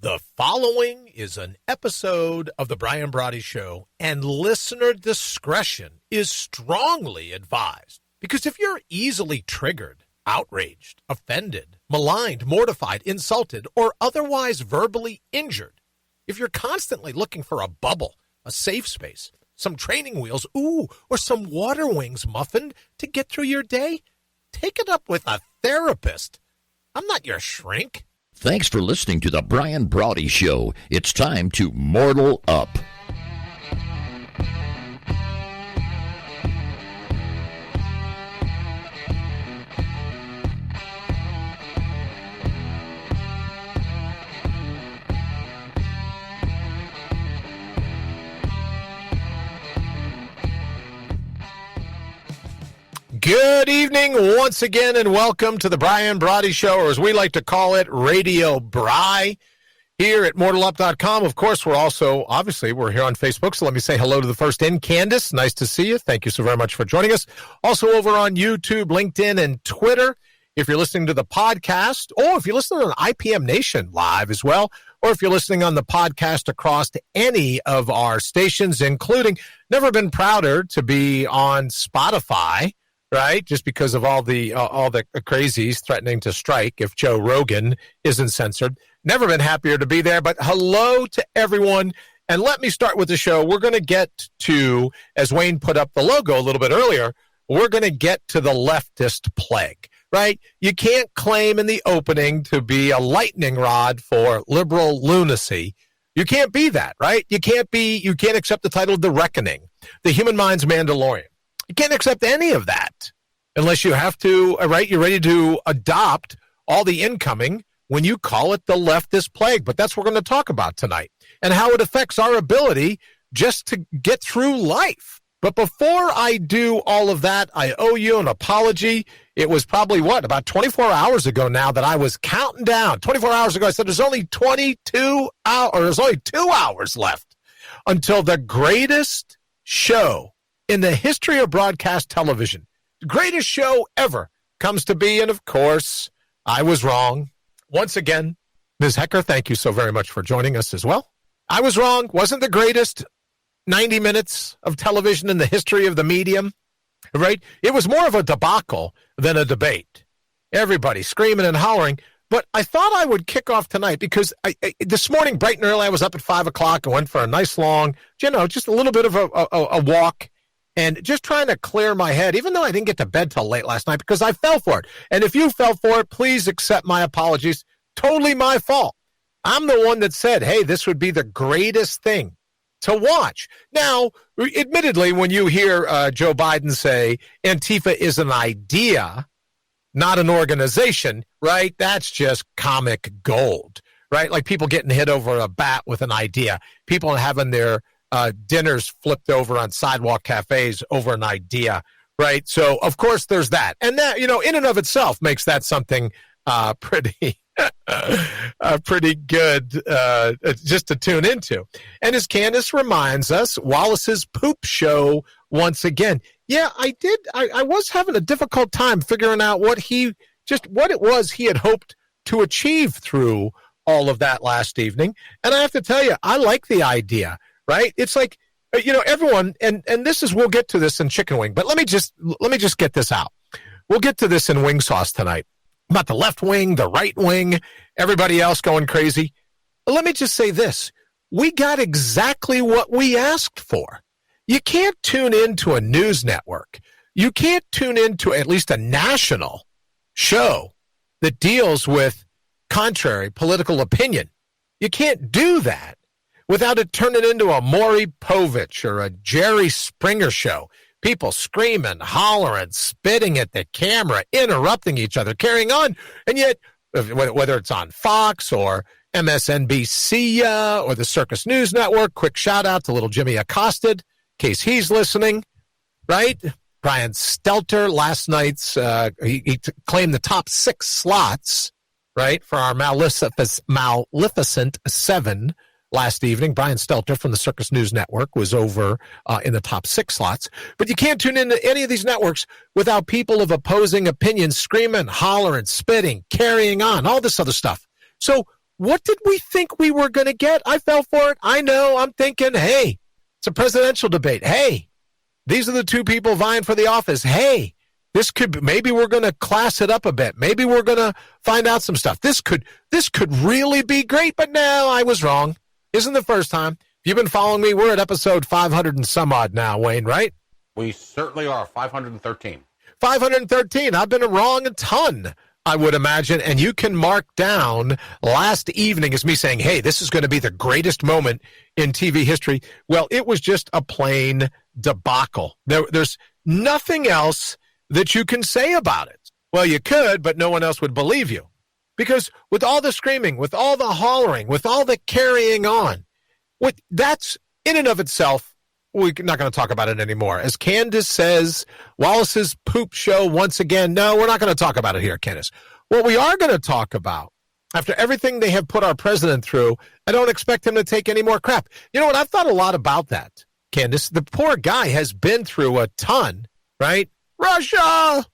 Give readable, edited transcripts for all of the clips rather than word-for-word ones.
The following is an episode of The Brian Brawdy Show, and listener discretion is strongly advised. Because if you're easily triggered, outraged, offended, maligned, mortified, insulted, or otherwise verbally injured, if you're constantly looking for a bubble, a safe space, some training wheels, or some water wings muffin to get through your day, take it up with a therapist. I'm not your shrink. Thanks for listening to The Brian Brawdy Show. It's time to mortal up. Good evening once again, and welcome to the Brian Brawdy Show, or as we like to call it, Radio Bry, here at mortalup.com. Of course, we're also, obviously, we're here on Facebook, so let me say hello to the first in, Candace. Nice to see you. Thank you so very much for joining us. Also over on YouTube, LinkedIn, and Twitter. If you're listening to the podcast, or if you're listening on IPM Nation live as well, or if you're listening on the podcast across to any of our stations, including, never been prouder to be on Spotify, right? Just because of all the crazies threatening to strike if Joe Rogan isn't censored. Never been happier to be there, but hello to everyone. And let me start with the show. We're going to get to, as Wayne put up the logo a little bit earlier, we're going to get to the leftist plague, right? You can't claim in the opening to be a lightning rod for liberal lunacy. You can't be that, right? You can't accept the title The Reckoning, the Human Mind's Mandalorian. You can't accept any of that unless you have to, right? You're ready to adopt all the incoming when you call it the leftist plague. But that's what we're going to talk about tonight and how it affects our ability just to get through life. But before I do all of that, I owe you an apology. It was probably, about 24 hours ago now that I was counting down. 24 hours ago, I said there's only 22 hours, or there's only 2 hours left until the greatest show in the history of broadcast television, the greatest show ever, comes to be. And of course, I was wrong. Once again, Ms. Hecker, thank you so very much for joining us as well. I was wrong. Wasn't the greatest 90 minutes of television in the history of the medium, right? It was more of a debacle than a debate. Everybody screaming and hollering. But I thought I would kick off tonight because this morning, bright and early, I was up at 5 o'clock and went for a nice long, just a little bit of a walk. And just trying to clear my head, even though I didn't get to bed till late last night because I fell for it. And if you fell for it, please accept my apologies. Totally my fault. I'm the one that said, hey, this would be the greatest thing to watch. Now, admittedly, when you hear Joe Biden say Antifa is an idea, not an organization, right? That's just comic gold, right? Like people getting hit over a bat with an idea. People having their dinners flipped over on sidewalk cafes over an idea, right? So, of course, there's that. And that, in and of itself makes that something pretty good just to tune into. And as Candace reminds us, Wallace's poop show once again. Yeah, I did. I was having a difficult time figuring out what it was he had hoped to achieve through all of that last evening. And I have to tell you, I like the idea. Right? It's like, everyone, and this is, we'll get to this in Chicken Wing, but let me just get this out. We'll get to this in Wing Sauce tonight about the left wing, the right wing, everybody else going crazy. But let me just say this. We got exactly what we asked for. You can't tune into a news network. You can't tune into at least a national show that deals with contrary political opinion. You can't do that without it turning into a Maury Povich or a Jerry Springer show. People screaming, hollering, spitting at the camera, interrupting each other, carrying on. And yet, whether it's on Fox or MSNBC or the Circus News Network, quick shout out to little Jimmy Accosted, in case he's listening, right? Brian Stelter, last night's, he claimed the top 6 slots, right, for our Maleficent 7 last evening. Brian Stelter from the Circus News Network was over in the top 6 slots. But you can't tune into any of these networks without people of opposing opinions screaming, hollering, spitting, carrying on, all this other stuff. So what did we think we were going to get? I fell for it. I know. I'm thinking, hey, it's a presidential debate. Hey, these are the two people vying for the office. Hey, this could be, maybe we're going to class it up a bit. Maybe we're going to find out some stuff. This could really be great, but no, I was wrong. Isn't the first time. If you've been following me, we're at episode 500 and some odd now, Wayne, right? We certainly are. 513. 513. I've been wrong a ton, I would imagine. And you can mark down last evening as me saying, hey, this is going to be the greatest moment in TV history. Well, it was just a plain debacle. There's nothing else that you can say about it. Well, you could, but no one else would believe you. Because with all the screaming, with all the hollering, with all the carrying on, that's in and of itself, we're not going to talk about it anymore. As Candace says, Wallace's poop show once again, no, we're not going to talk about it here, Candace. What we are going to talk about, after everything they have put our president through, I don't expect him to take any more crap. You know what? I've thought a lot about that, Candace. The poor guy has been through a ton, right? Russia,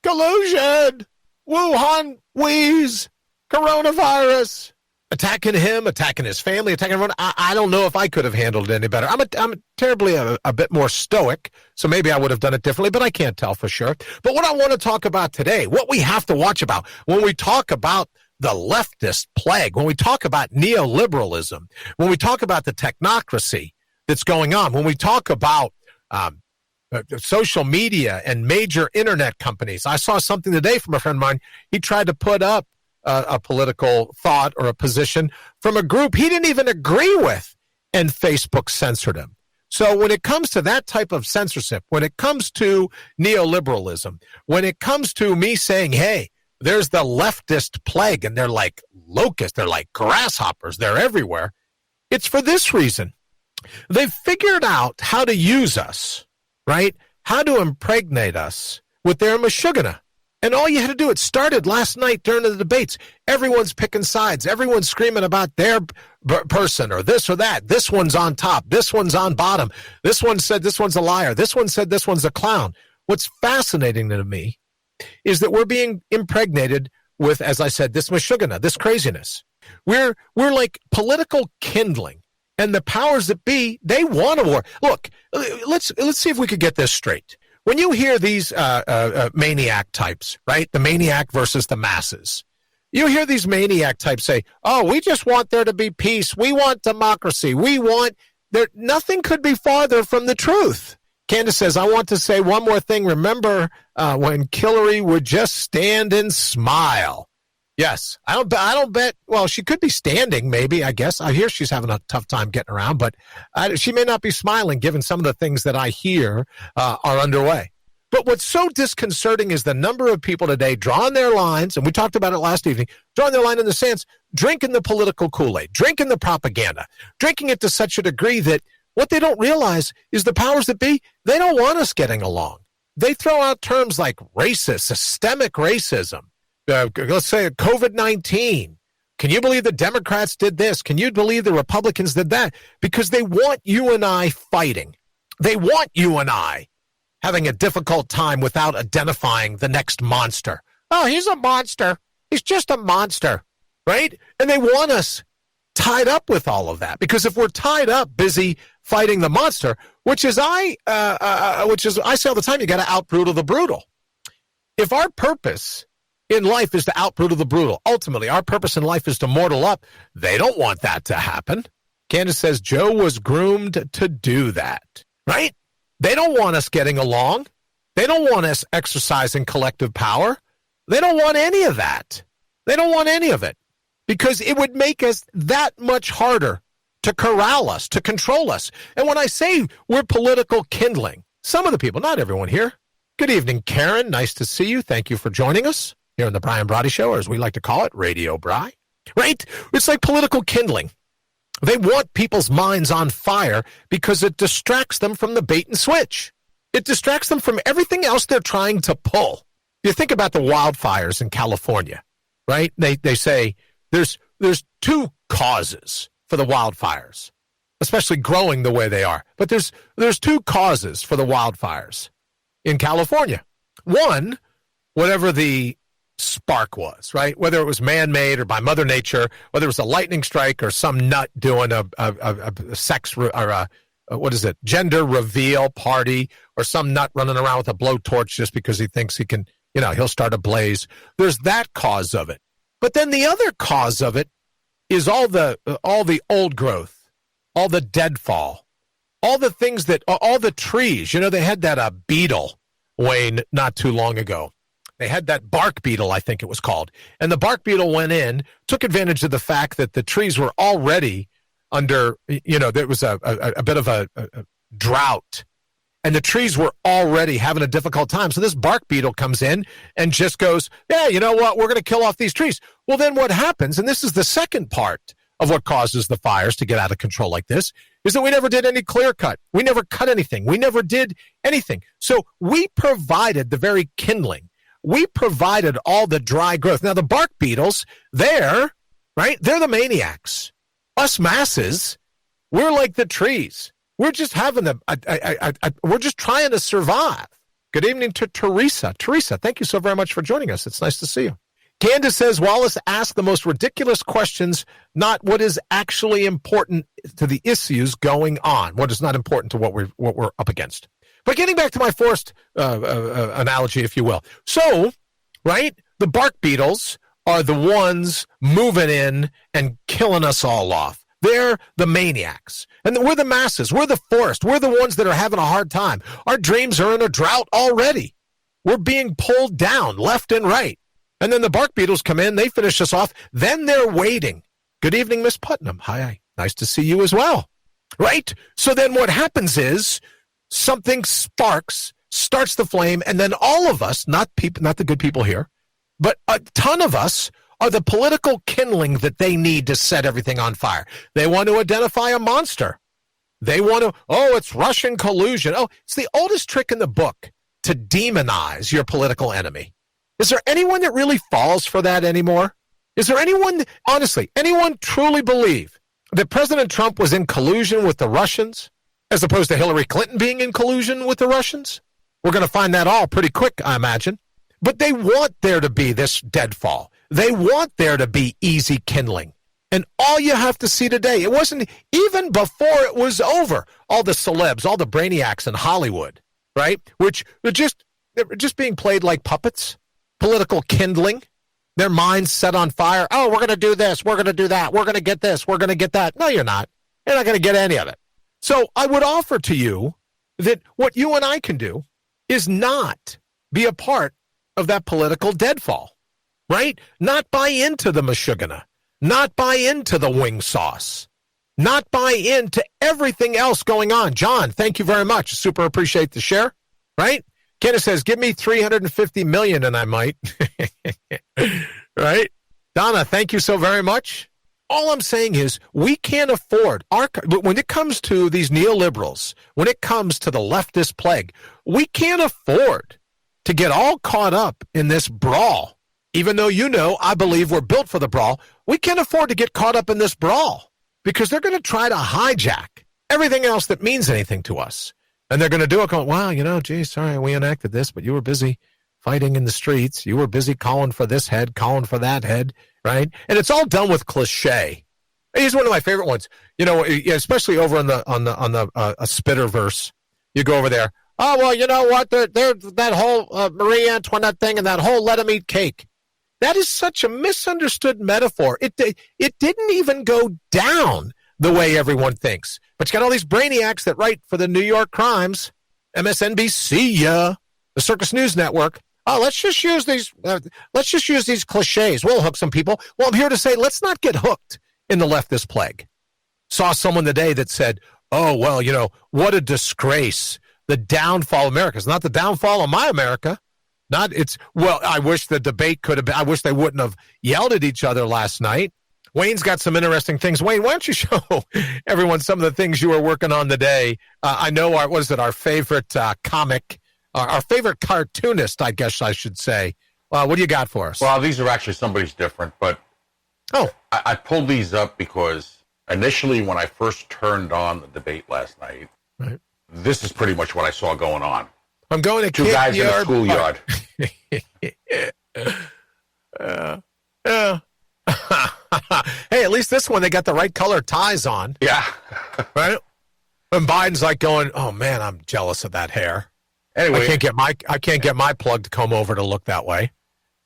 collusion, Wuhan wheeze, coronavirus, attacking him, attacking his family, attacking everyone. I don't know if I could have handled it any better. I'm terribly a bit more stoic, so maybe I would have done it differently, but I can't tell for sure. But what I want to talk about today, what we have to watch about when we talk about the leftist plague, when we talk about neoliberalism, when we talk about the technocracy that's going on, when we talk about social media and major internet companies. I saw something today from a friend of mine. He tried to put up a political thought or a position from a group he didn't even agree with, and Facebook censored him. So when it comes to that type of censorship, when it comes to neoliberalism, when it comes to me saying, hey, there's the leftist plague, and they're like locusts, they're like grasshoppers, they're everywhere, it's for this reason. They've figured out how to use us, right? How to impregnate us with their mashugana. And all you had to do, it started last night during the debates. Everyone's picking sides. Everyone's screaming about their person or this or that. This one's on top. This one's on bottom. This one said this one's a liar. This one said this one's a clown. What's fascinating to me is that we're being impregnated with, as I said, this mashugana, this craziness. We're like political kindling. And the powers that be, they want a war. Look, let's see if we could get this straight. When you hear these maniac types, right, the maniac versus the masses, you hear these maniac types say, oh, we just want there to be peace. We want democracy. We want there. Nothing could be farther from the truth. Candace says, I want to say one more thing. Remember when Hillary would just stand and smile? Yes, I don't bet. Well, she could be standing, maybe, I guess. I hear she's having a tough time getting around, but she may not be smiling given some of the things that I hear are underway. But what's so disconcerting is the number of people today drawing their lines, and we talked about it last evening, drawing their line in the sands, drinking the political Kool-Aid, drinking the propaganda, drinking it to such a degree that what they don't realize is the powers that be, they don't want us getting along. They throw out terms like racist, systemic racism. Let's say COVID-19. Can you believe the Democrats did this? Can you believe the Republicans did that? Because they want you and I fighting. They want you and I having a difficult time without identifying the next monster. Oh, he's a monster. He's just a monster, right? And they want us tied up with all of that. Because if we're tied up busy fighting the monster, which is I say all the time, you got to out-brutal the brutal. If our purpose in life is to out-brutal the brutal, ultimately our purpose in life is to mortal up, they don't want that to happen. Candace says Joe was groomed to do that, right? They don't want us getting along. They don't want us exercising collective power. They don't want any of that. They don't want any of it because it would make us that much harder to corral us, to control us. And when I say we're political kindling, some of the people, not everyone here. Good evening, Karen. Nice to see you. Thank you for joining us here on the Brian Brawdy Show, or as we like to call it, Radio Bry. Right? It's like political kindling. They want people's minds on fire because it distracts them from the bait and switch. It distracts them from everything else they're trying to pull. You think about the wildfires in California, right? They say there's two causes for the wildfires, especially growing the way they are. But there's two causes for the wildfires in California. One, whatever the spark was, right? Whether it was man-made or by Mother Nature, whether it was a lightning strike or some nut doing a sex or a gender reveal party, or some nut running around with a blowtorch just because he thinks he can, he'll start a blaze. There's that cause of it. But then the other cause of it is all the old growth, all the deadfall, all the things all the trees. They had that beetle, Wayne, not too long ago. They had that bark beetle, I think it was called. And the bark beetle went in, took advantage of the fact that the trees were already under, there was a bit of a drought. And the trees were already having a difficult time. So this bark beetle comes in and just goes, yeah, you know what? We're going to kill off these trees. Well, then what happens, and this is the second part of what causes the fires to get out of control like this, is that we never did any clear cut. We never cut anything. We never did anything. So we provided the very kindling. We provided all the dry growth. Now, the bark beetles, they're the maniacs. Us masses, we're like the trees. We're just having we're just trying to survive. Good evening to Teresa. Teresa, thank you so very much for joining us. It's nice to see you. Candace says, Wallace asked the most ridiculous questions, not what is actually important to the issues going on, what is not important to what we're up against. But getting back to my forced analogy, if you will. So, the bark beetles are the ones moving in and killing us all off. They're the maniacs. And we're the masses. We're the forest. We're the ones that are having a hard time. Our dreams are in a drought already. We're being pulled down left and right. And then the bark beetles come in. They finish us off. Then they're waiting. Good evening, Miss Putnam. Hi. Nice to see you as well. Right? So then what happens is something sparks, starts the flame, and then all of us, not the good people here, but a ton of us are the political kindling that they need to set everything on fire. They want to identify a monster. They want to, it's Russian collusion. It's the oldest trick in the book to demonize your political enemy. Is there anyone that really falls for that anymore? Is there anyone truly believe that President Trump was in collusion with the Russians as opposed to Hillary Clinton being in collusion with the Russians? We're going to find that all pretty quick, I imagine. But they want there to be this deadfall. They want there to be easy kindling. And all you have to see today, it wasn't even before it was over, all the celebs, all the brainiacs in Hollywood, right? Which they're just being played like puppets, political kindling, their minds set on fire. We're going to do this. We're going to do that. We're going to get this. We're going to get that. No, you're not. You're not going to get any of it. So I would offer to you that what you and I can do is not be a part of that political deadfall, right? Not buy into the Meshuggah, not buy into the wing sauce, not buy into everything else going on. John, thank you very much. Super appreciate the share, right? Kenneth says, give me $350 million and I might. Right? Donna, thank you so very much. All I'm saying is we can't afford, when it comes to these neoliberals, when it comes to the leftist plague, we can't afford to get all caught up in this brawl. Even though I believe we're built for the brawl, we can't afford to get caught up in this brawl because they're going to try to hijack everything else that means anything to us. And they're going to do it going, wow, sorry, we enacted this, but you were busy fighting in the streets. You were busy calling for this head, calling for that head, right? And it's all done with cliche. Here's one of my favorite ones, especially over on the Spitterverse. You go over there. Oh, well, you know what? That whole Marie Antoinette thing and that whole let them eat cake. That is such a misunderstood metaphor. It didn't even go down the way everyone thinks. But you got all these brainiacs that write for the New York Crimes, MSNBC, the Circus News Network. Let's just use these cliches. We'll hook some people. Well, I'm here to say let's not get hooked in the leftist plague. Saw someone today that said, what a disgrace. The downfall of America. It's not the downfall of my America. I wish the debate could have been, I wish they wouldn't have yelled at each other last night. Wayne's got some interesting things. Wayne, why don't you show everyone some of the things you were working on today? I know our favorite comic, our favorite cartoonist, I guess I should say. What do you got for us? Well, these are actually somebody's different, but I pulled these up because initially when I first turned on the debate last night, right, this is pretty much what I saw going on. I'm going to two guys in a schoolyard. Yeah. Hey, at least this one, they got the right color ties on. Yeah. Right? And Biden's like going, oh, man, I'm jealous of that hair. Anyway. I can't get my plug to comb over to look that way.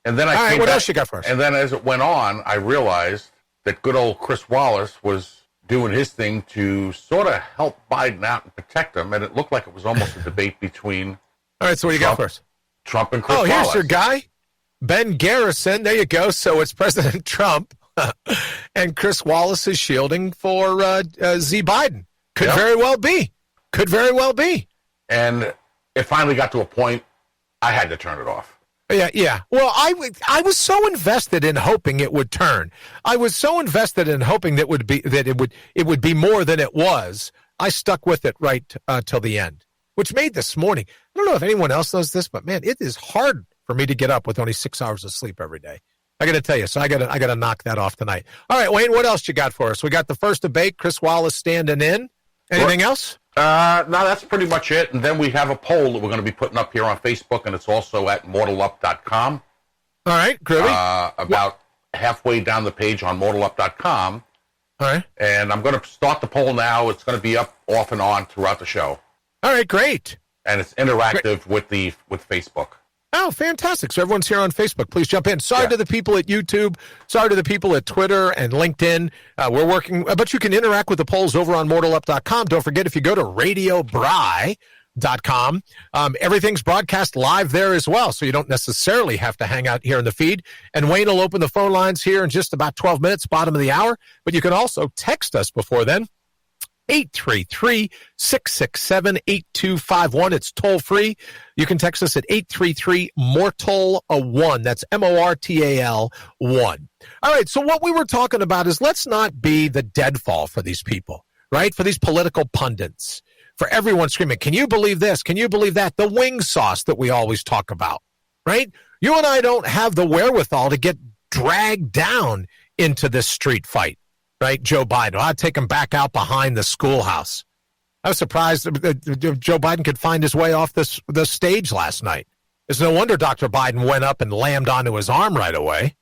And then what else you got for us? And then as it went on, I realized that good old Chris Wallace was doing his thing to sort of help Biden out and protect him, and it looked like it was almost a debate between all right, so what do you got for us? Trump and Chris Wallace. Oh, here's your guy, Ben Garrison. There you go. So it's President Trump, and Chris Wallace is shielding for Z. Biden. Could very well be. Could very well be. And it finally got to a point I had to turn it off. Yeah. Well, I was so invested in hoping it would turn. I was so invested in hoping that it would be more than it was. I stuck with it right till the end, which made this morning. I don't know if anyone else knows this, but man, it is hard for me to get up with only 6 hours of sleep every day. I got to tell you, so I got to knock that off tonight. All right, Wayne, what else you got for us? We got the first debate, Chris Wallace standing in. Anything else? No, that's pretty much it. And then we have a poll that we're going to be putting up here on Facebook, and it's also at mortalup.com. All right, groovy. About halfway down the page on mortalup.com. All right. And I'm going to start the poll now. It's going to be up off and on throughout the show. All right, great. And it's interactive with Facebook. Oh, fantastic. So everyone's here on Facebook. Please jump in. Sorry to the people at YouTube. Sorry to the people at Twitter and LinkedIn. We're working, but you can interact with the polls over on mortalup.com. Don't forget, if you go to radiobry.com, everything's broadcast live there as well, so you don't necessarily have to hang out here in the feed. And Wayne will open the phone lines here in just about 12 minutes, bottom of the hour. But you can also text us before then. 833-667-8251. It's toll free. You can text us at 833-MORTAL-1. That's MORTAL 1. All right, so what we were talking about is let's not be the deadfall for these people, right? For these political pundits, for everyone screaming, can you believe this? Can you believe that? The wing sauce that we always talk about, right? You and I don't have the wherewithal to get dragged down into this street fight. Right, Joe Biden. I'd take him back out behind the schoolhouse. I was surprised that Joe Biden could find his way off the stage last night. It's no wonder Dr. Biden went up and lammed onto his arm right away.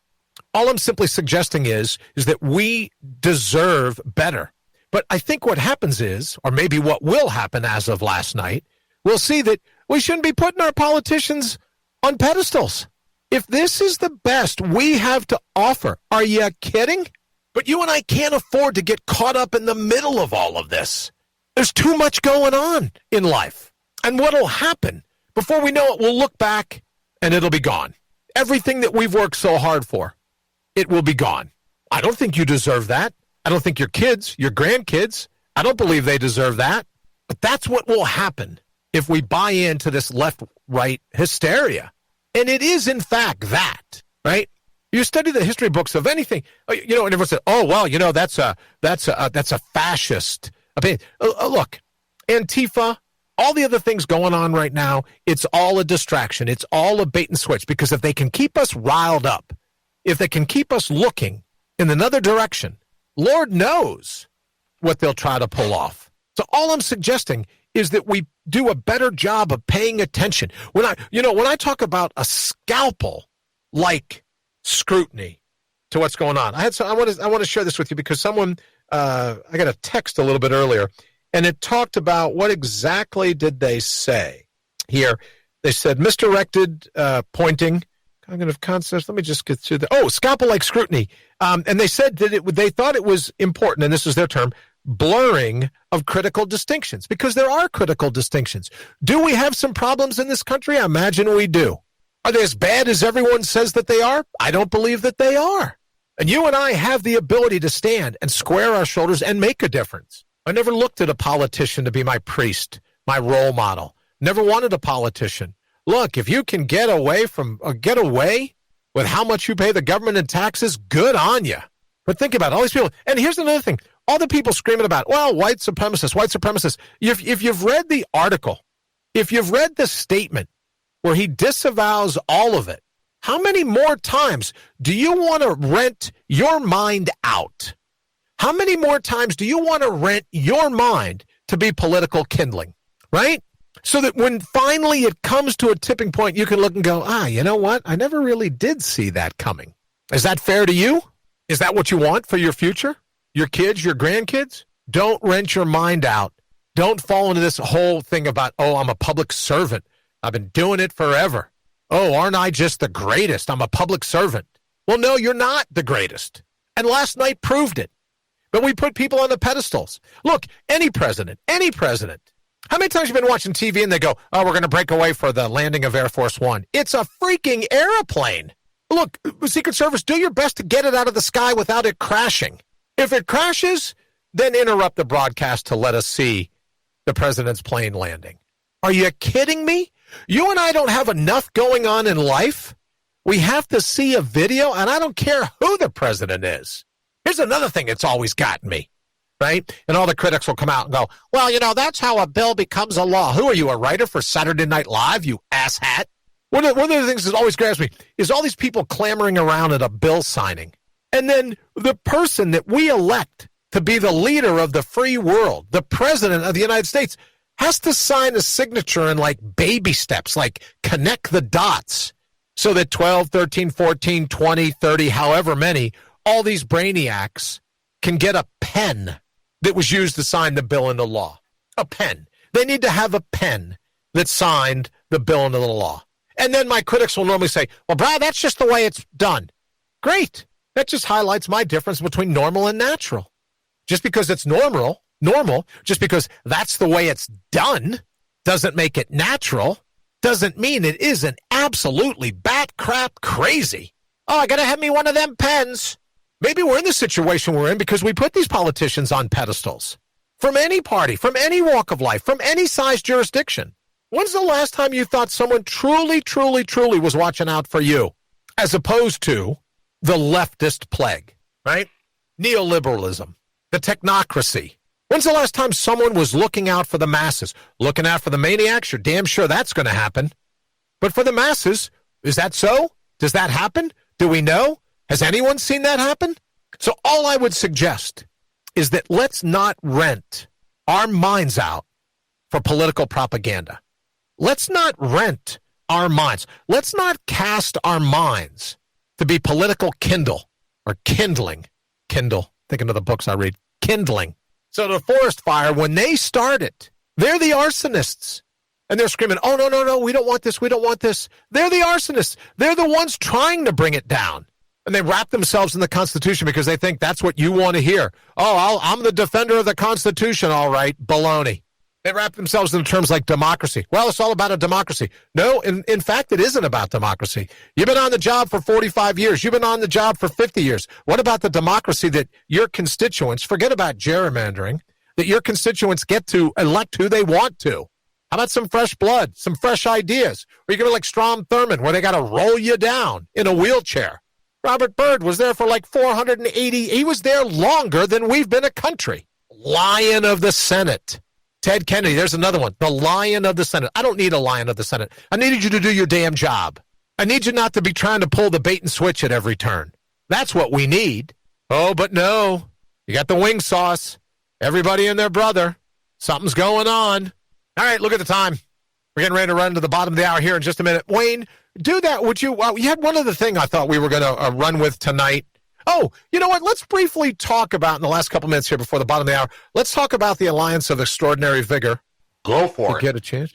All I'm simply suggesting is that we deserve better. But I think what happens is, or maybe what will happen as of last night, we'll see that we shouldn't be putting our politicians on pedestals. If this is the best we have to offer, are you kidding? But you and I can't afford to get caught up in the middle of all of this. There's too much going on in life. And what will happen, before we know it, we'll look back and it'll be gone. Everything that we've worked so hard for, it will be gone. I don't think you deserve that. I don't think your kids, your grandkids, I don't believe they deserve that. But that's what will happen if we buy into this left-right hysteria. And it is, in fact, that, right? You study the history books of anything, and everyone said, "Oh, well, that's a fascist opinion." Look, Antifa, all the other things going on right now, it's all a distraction. It's all a bait and switch, because if they can keep us riled up, if they can keep us looking in another direction, Lord knows what they'll try to pull off. So all I'm suggesting is that we do a better job of paying attention. When I talk about a scalpel-like scrutiny to what's going on. I want to share this with you because someone I got a text a little bit earlier, and it talked about what exactly did they say here. They said misdirected pointing, cognitive concepts. Let me just get through scalpel-like scrutiny. And they said that they thought it was important, and this is their term, blurring of critical distinctions, because there are critical distinctions. Do we have some problems in this country? I imagine we do. Are they as bad as everyone says that they are? I don't believe that they are. And you and I have the ability to stand and square our shoulders and make a difference. I never looked at a politician to be my priest, my role model. Never wanted a politician. Look, if you can get away with how much you pay the government in taxes, good on you. But think about it, all these people. And here's another thing. All the people screaming about, white supremacists. If you've read the article, if you've read the statement, where he disavows all of it, how many more times do you want to rent your mind out? How many more times do you want to rent your mind to be political kindling, right? So that when finally it comes to a tipping point, you can look and go, you know what? I never really did see that coming. Is that fair to you? Is that what you want for your future? Your kids, your grandkids? Don't rent your mind out. Don't fall into this whole thing about, oh, I'm a public servant. I've been doing it forever. Oh, aren't I just the greatest? I'm a public servant. Well, no, you're not the greatest. And last night proved it. But we put people on the pedestals. Look, any president. How many times have you been watching TV and they go, oh, we're going to break away for the landing of Air Force One? It's a freaking airplane. Look, Secret Service, do your best to get it out of the sky without it crashing. If it crashes, then interrupt the broadcast to let us see the president's plane landing. Are you kidding me? You and I don't have enough going on in life. We have to see a video, and I don't care who the president is. Here's another thing that's always gotten me, right? And all the critics will come out and go, well, you know, that's how a bill becomes a law. Who are you, a writer for Saturday Night Live, you asshat? One of the things that always grabs me is all these people clamoring around at a bill signing. And then the person that we elect to be the leader of the free world, the president of the United States, has to sign a signature in like baby steps, like connect the dots so that 12, 13, 14, 20, 30, however many, all these brainiacs can get a pen that was used to sign the bill into law. A pen. They need to have a pen that signed the bill into the law. And then my critics will normally say, well, Brad, that's just the way it's done. Great. That just highlights my difference between normal and natural. Just because it's normal, just because that's the way it's done, doesn't make it natural, doesn't mean it isn't absolutely bat crap crazy. Oh, I got to have me one of them pens. Maybe we're in the situation we're in because we put these politicians on pedestals. From any party, from any walk of life, from any size jurisdiction. When's the last time you thought someone truly was watching out for you? As opposed to the leftist plague, right? Neoliberalism, the technocracy. When's the last time someone was looking out for the masses? Looking out for the maniacs? You're damn sure that's going to happen. But for the masses, is that so? Does that happen? Do we know? Has anyone seen that happen? So all I would suggest is that let's not rent our minds out for political propaganda. Let's not rent our minds. Let's not cast our minds to be political kindling. Kindle. Thinking of the books I read. Kindling. So the forest fire, when they start it, they're the arsonists. And they're screaming, oh, no, we don't want this, we don't want this. They're the arsonists. They're the ones trying to bring it down. And they wrap themselves in the Constitution because they think that's what you want to hear. Oh, I'm the defender of the Constitution, all right. Baloney. They wrap themselves in terms like democracy. Well, it's all about a democracy. No, in fact, it isn't about democracy. You've been on the job for 45 years. You've been on the job for 50 years. What about the democracy that your constituents, forget about gerrymandering, that your constituents get to elect who they want to? How about some fresh blood, some fresh ideas? Or you're going to like Strom Thurmond, where they got to roll you down in a wheelchair. Robert Byrd was there for like 480. He was there longer than we've been a country. Lion of the Senate. Ted Kennedy, there's another one. The Lion of the Senate. I don't need a Lion of the Senate. I needed you to do your damn job. I need you not to be trying to pull the bait and switch at every turn. That's what we need. Oh, but no. You got the wing sauce. Everybody and their brother. Something's going on. All right, look at the time. We're getting ready to run to the bottom of the hour here in just a minute. Wayne, do that, would you? You had one other thing I thought we were going to run with tonight. Oh, you know what? Let's briefly talk about, in the last couple minutes here before the bottom of the hour, let's talk about the Alliance of Extraordinary Vigor. Go for it. Get a chance?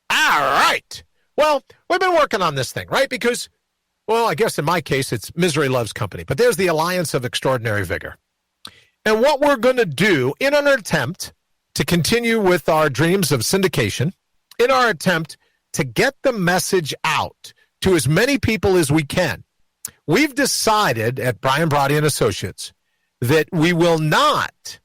All right. Well, we've been working on this thing, right? Because, well, I guess in my case, it's misery loves company. But there's the Alliance of Extraordinary Vigor. And what we're going to do in an attempt to continue with our dreams of syndication, in our attempt to get the message out to as many people as we can, we've decided at Brian Brawdy and Associates that we will not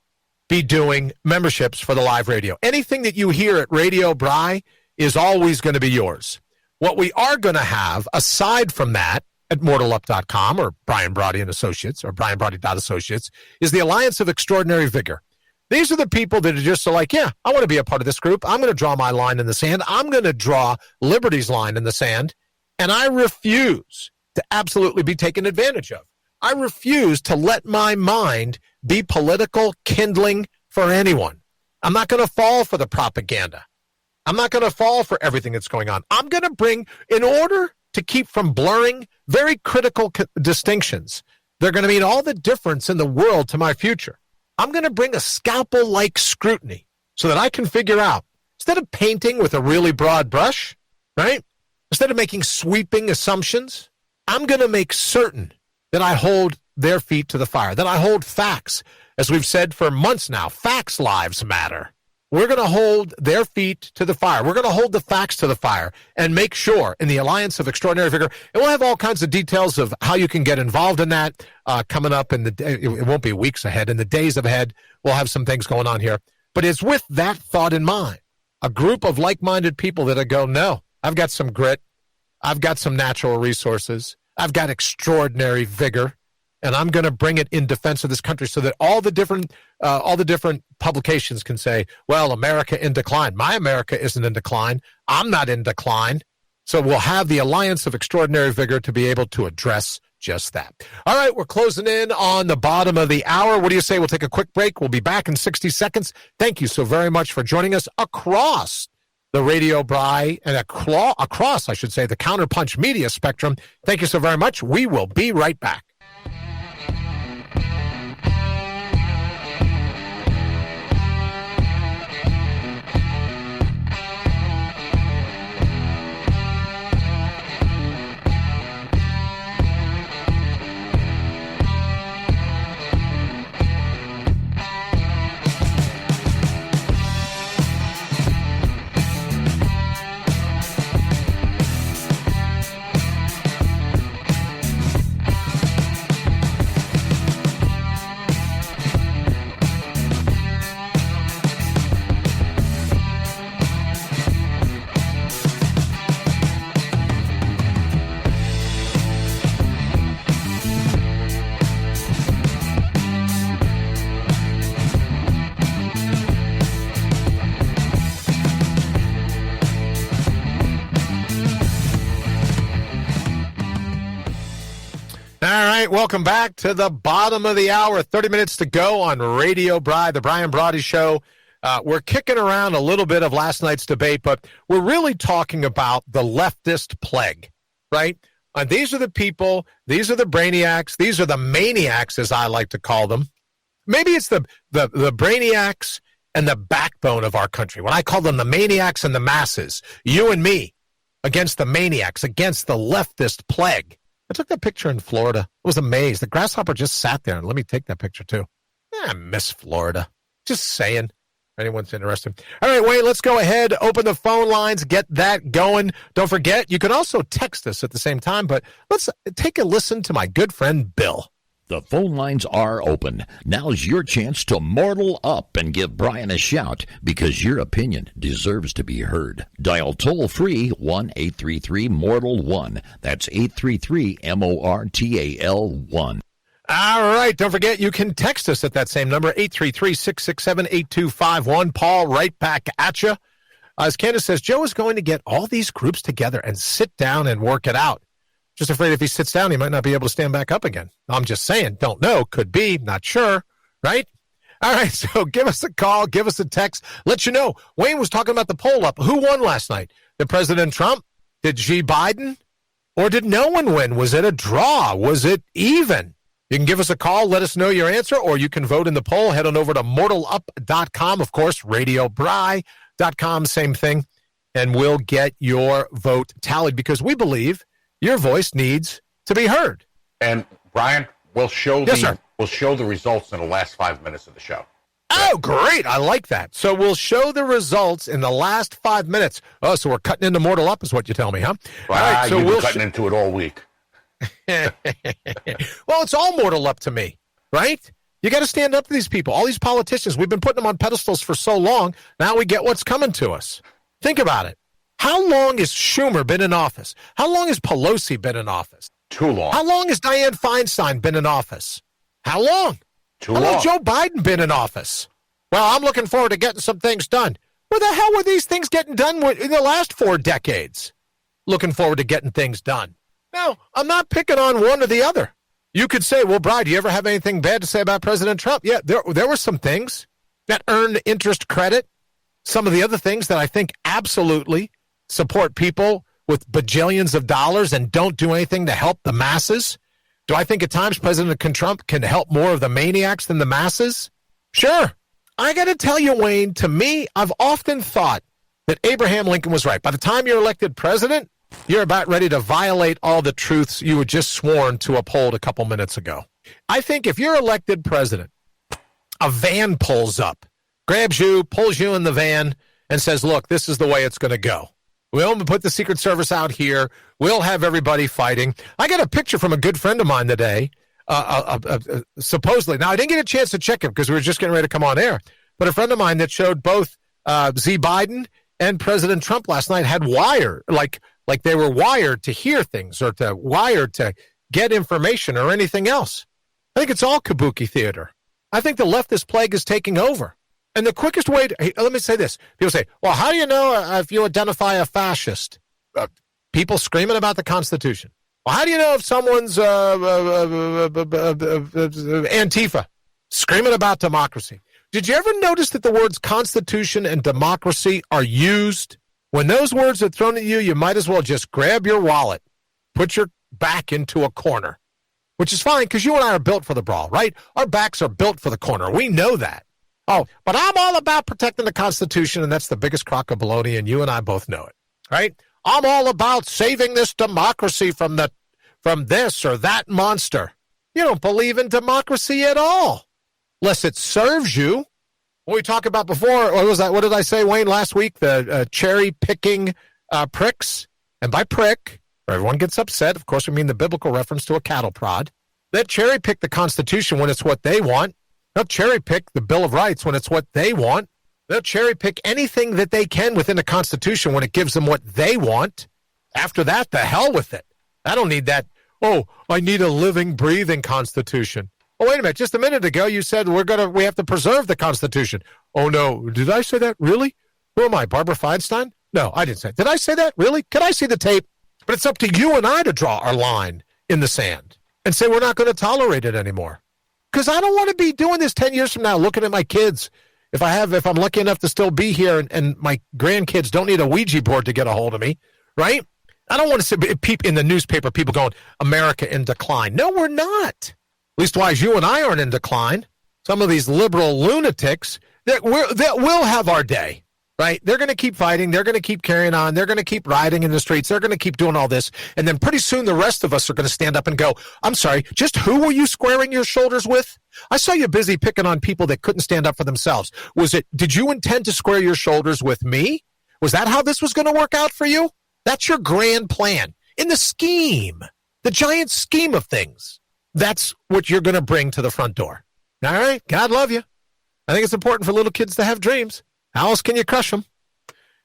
be doing memberships for the live radio. Anything that you hear at Radio Bry is always going to be yours. What we are going to have, aside from that, at mortalup.com or Brian Brawdy and Associates or brianbrawdy.associates, is the Alliance of Extraordinary Vigor. These are the people that are just like, yeah, I want to be a part of this group. I'm going to draw my line in the sand. I'm going to draw Liberty's line in the sand, and I refuse to absolutely be taken advantage of. I refuse to let my mind be political kindling for anyone. I'm not going to fall for the propaganda. I'm not going to fall for everything that's going on. I'm going to bring, in order to keep from blurring very critical distinctions. They're going to mean all the difference in the world to my future. I'm going to bring a scalpel-like scrutiny so that I can figure out, instead of painting with a really broad brush, right? Instead of making sweeping assumptions, I'm going to make certain that I hold their feet to the fire, that I hold facts. As we've said for months now, facts lives matter. We're going to hold their feet to the fire. We're going to hold the facts to the fire and make sure in the Alliance of Extraordinary Vigor, and we'll have all kinds of details of how you can get involved in that coming up in the day. It won't be weeks ahead. In the days ahead, we'll have some things going on here. But it's with that thought in mind, a group of like-minded people that go, no, I've got some grit. I've got some natural resources. I've got extraordinary vigor. And I'm going to bring it in defense of this country so that all the different publications can say, well, America in decline. My America isn't in decline. I'm not in decline. So we'll have the Alliance of Extraordinary Vigor to be able to address just that. All right, we're closing in on the bottom of the hour. What do you say? We'll take a quick break. We'll be back in 60 seconds. Thank you so very much for joining us across the Radio Brawdy and across, I should say, the Counterpunch media spectrum. Thank you so very much. We will be right back. Welcome back to the bottom of the hour. 30 minutes to go on Radio Brawdy, the Brian Brawdy Show. We're kicking around a little bit of last night's debate, but we're really talking about the leftist plague, right? These are the people, these are the brainiacs, these are the maniacs, as I like to call them. Maybe it's the brainiacs and the backbone of our country. When I call them the maniacs and the masses, you and me against the maniacs, against the leftist plague. I took that picture in Florida. I was amazed. The grasshopper just sat there, and let me take that picture, too. I miss Florida. Just saying. If anyone's interested. All right, Wayne, let's go ahead. Open the phone lines. Get that going. Don't forget, you can also text us at the same time, but let's take a listen to my good friend, Bill. The phone lines are open. Now's your chance to mortal up and give Brian a shout because your opinion deserves to be heard. Dial toll-free 1-833-MORTAL-1. That's 833-MORTAL-1. All right. Don't forget, you can text us at that same number, 833-667-8251. Paul, right back at you. As Candace says, Joe is going to get all these groups together and sit down and work it out. Just afraid if he sits down, he might not be able to stand back up again. I'm just saying, don't know, could be, not sure, right? All right, so give us a call, give us a text, let you know. Wayne was talking about the poll up. Who won last night? Did President Trump? Did G. Biden? Or did no one win? Was it a draw? Was it even? You can give us a call, let us know your answer, or you can vote in the poll. Head on over to mortalup.com, of course, radiobry.com, same thing, and we'll get your vote tallied because we believe your voice needs to be heard. And Brian, we'll show the results in the last 5 minutes of the show. Oh, great. I like that. So we'll show the results in the last 5 minutes. Oh, so we're cutting into Mortal Up is what you tell me, huh? All right, so we're cutting into it all week. Well, it's all Mortal Up to me, right? You got to stand up to these people. All these politicians, we've been putting them on pedestals for so long. Now we get what's coming to us. Think about it. How long has Schumer been in office? How long has Pelosi been in office? Too long. How long has Dianne Feinstein been in office? How long? Too long. How long has Joe Biden been in office? Well, I'm looking forward to getting some things done. Where the hell were these things getting done in the last 4 decades? Looking forward to getting things done. Now, I'm not picking on one or the other. You could say, well, Brian, do you ever have anything bad to say about President Trump? Yeah, there were some things that earned interest credit. Some of the other things that I think absolutely support people with bajillions of dollars and don't do anything to help the masses? Do I think at times President Trump can help more of the maniacs than the masses? Sure. I got to tell you, Wayne, to me, I've often thought that Abraham Lincoln was right. By the time you're elected president, you're about ready to violate all the truths you were just sworn to uphold a couple minutes ago. I think if you're elected president, a van pulls up, grabs you, pulls you in the van, and says, look, this is the way it's going to go. We'll put the Secret Service out here. We'll have everybody fighting. I got a picture from a good friend of mine today, supposedly. Now, I didn't get a chance to check it because we were just getting ready to come on air. But a friend of mine that showed both Z. Biden and President Trump last night had wire, like they were wired to hear things or wired to get information or anything else. I think it's all kabuki theater. I think the leftist plague is taking over. And the quickest way to, let me say this. People say, well, how do you know if you identify a fascist? People screaming about the Constitution. Well, how do you know if someone's Antifa? Screaming about democracy. Did you ever notice that the words Constitution and democracy are used? When those words are thrown at you, you might as well just grab your wallet, put your back into a corner, which is fine because you and I are built for the brawl, right? Our backs are built for the corner. We know that. Oh, but I'm all about protecting the Constitution, and that's the biggest crock of baloney, and you and I both know it, right? I'm all about saving this democracy from this or that monster. You don't believe in democracy at all, unless it serves you. What we talked about before, what was that? What did I say, Wayne, last week? The cherry-picking pricks. And by prick, everyone gets upset. Of course, we mean the biblical reference to a cattle prod. They cherry-pick the Constitution when it's what they want. They'll cherry-pick the Bill of Rights when it's what they want. They'll cherry-pick anything that they can within the Constitution when it gives them what they want. After that, the hell with it. I don't need that, oh, I need a living, breathing Constitution. Oh, wait a minute. Just a minute ago, you said we have to preserve the Constitution. Oh, no. Did I say that? Really? Who am I, Barbara Feinstein? No, I didn't say it. Did I say that? Really? Could I see the tape? But it's up to you and I to draw our line in the sand and say we're not going to tolerate it anymore. Because I don't want to be doing this 10 years from now, looking at my kids. If I'm lucky enough to still be here and my grandkids don't need a Ouija board to get a hold of me, right? I don't want to see in the newspaper people going, America in decline. No, we're not. Leastwise, you and I aren't in decline. Some of these liberal lunatics that will have our day, right? They're going to keep fighting. They're going to keep carrying on. They're going to keep rioting in the streets. They're going to keep doing all this. And then pretty soon the rest of us are going to stand up and go, I'm sorry, just who were you squaring your shoulders with? I saw you busy picking on people that couldn't stand up for themselves. Did you intend to square your shoulders with me? Was that how this was going to work out for you? That's your grand plan. In the scheme, the giant scheme of things. That's what you're going to bring to the front door. All right? God love you. I think it's important for little kids to have dreams. How else can you crush them?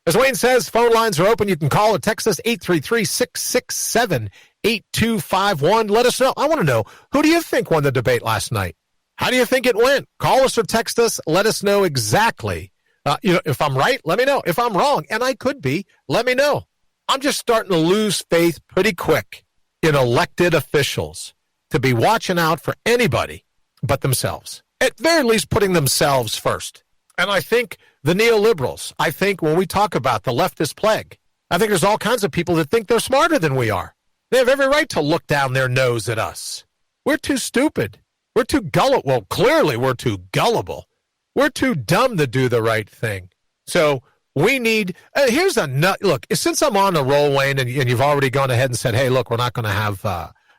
As Wayne says, phone lines are open. You can call or text us 833-667-8251. Let us know. I want to know, who do you think won the debate last night? How do you think it went? Call us or text us. Let us know exactly. If I'm right, let me know. If I'm wrong, and I could be, let me know. I'm just starting to lose faith pretty quick in elected officials to be watching out for anybody but themselves. At very least, putting themselves first. And I think the neoliberals, I think when we talk about the leftist plague, I think there's all kinds of people that think they're smarter than we are. They have every right to look down their nose at us. We're too stupid. We're too gullible. Well, clearly we're too gullible. We're too dumb to do the right thing. So we need, here's a nut. Look, since I'm on a roll, Wayne, and you've already gone ahead and said, hey, look, we're not going to have,